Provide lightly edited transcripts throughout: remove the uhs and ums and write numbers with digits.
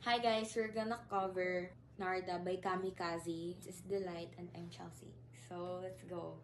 Hi guys, we're gonna cover Narda by Kamikaze. This is Delight and I'm Chelsea. So let's go.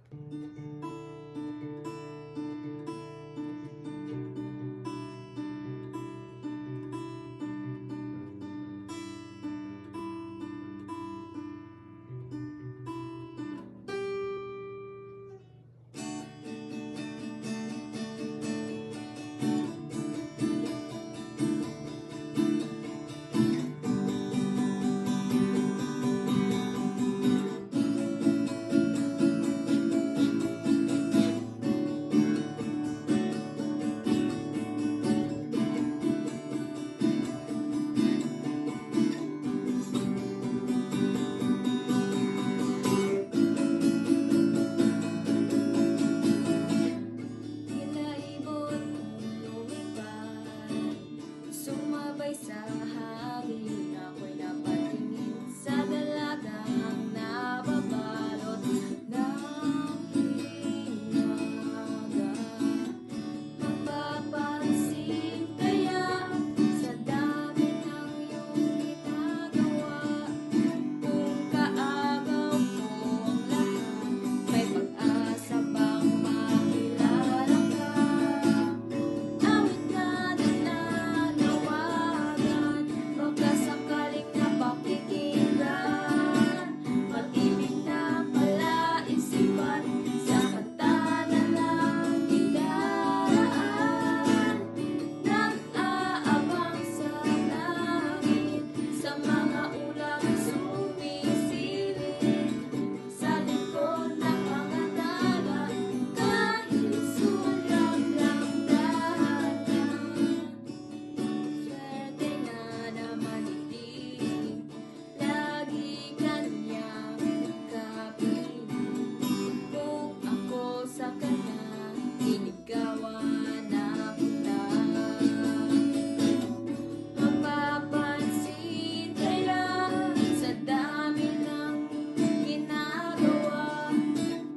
Sumabay sa hangin, ako'y napatingin sa dalagang nababalot ng hiwaga. Mapapansin kaya sa dami ng iyong ginagawa, kung kaagaw mo ang lahat, may pag-asa bang makilala ka? Awit na nananawagan, baka sakaling napakikinggan, pag-ibig na palaisipan, sa kanta na lang idaraan. Nag-aabang sa langit, sa mga ulang sumisilip, sa likod ng mga dagat, kahit sulyap lang dagat. Swerte na naman itig, lagi kanyang kapiling. Kung ako sa kanya, inigawan na kita. Mapapansin kaya sa dami ng ginagawa,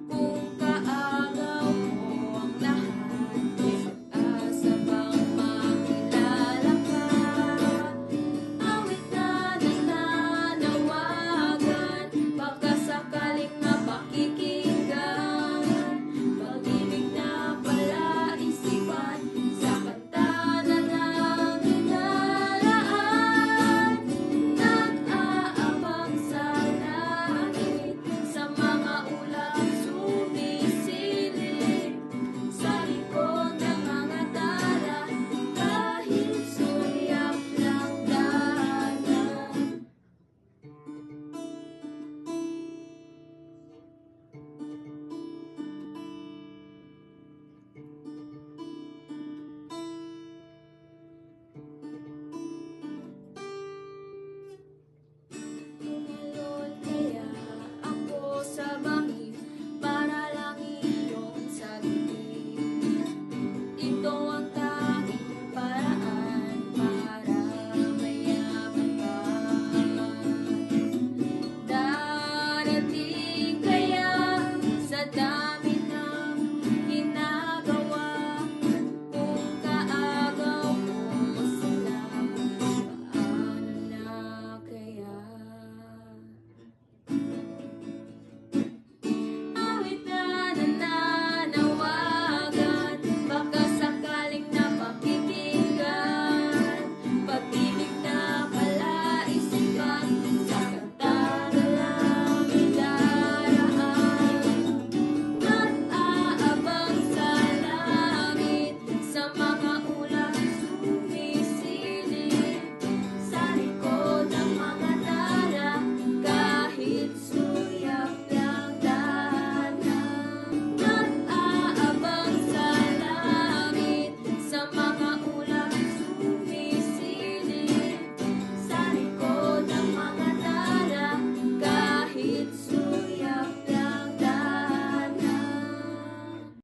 kung kaagaw mo ang lahat, may pag-asa bang makilala ka? Awit na nananawagan, baka sakaling napakikinggan, pag-ibig na palaisipan, sa kanta na lang idaraan. Nag-aabang sa langit, sa mga ulang sumisilip, sa likod ng mga dagat, kahit sulyap lang dagat. Tumalon kaya ako sa bangin, para lang iyong sagutin. Ito ang tanging paraan para mayaman ka. Darating kaya sa dami ng ginagawa, kung kaagaw mo sila, paano na kaya? Awit na nananawagan, baka sakaling napakikinggan, pag-ibig na palaisipan, sa kanta na lang idaraan. Nag-aabang sa langit, sa mga ulang sumisilip, sa likod ng mga dagat, kahit